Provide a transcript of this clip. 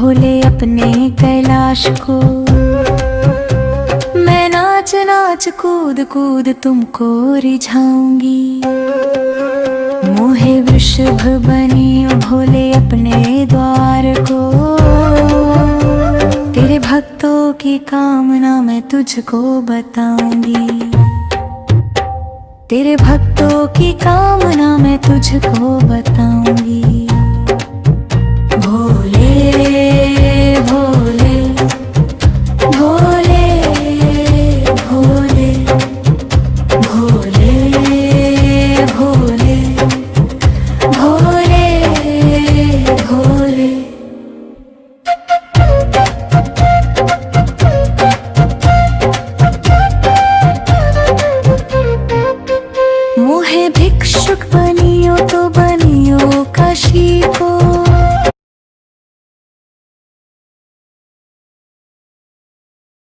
भोले अपने कैलाश को। मैं नाच नाच कूद कूद तुमको रिझाऊंगी। मोहे वृषभ बनी ओ भोले अपने द्वार को। तेरे भक्तों की कामना मैं तुझको बताऊंगी। तेरे भक्तों की कामना मैं तुझको बताऊंगी।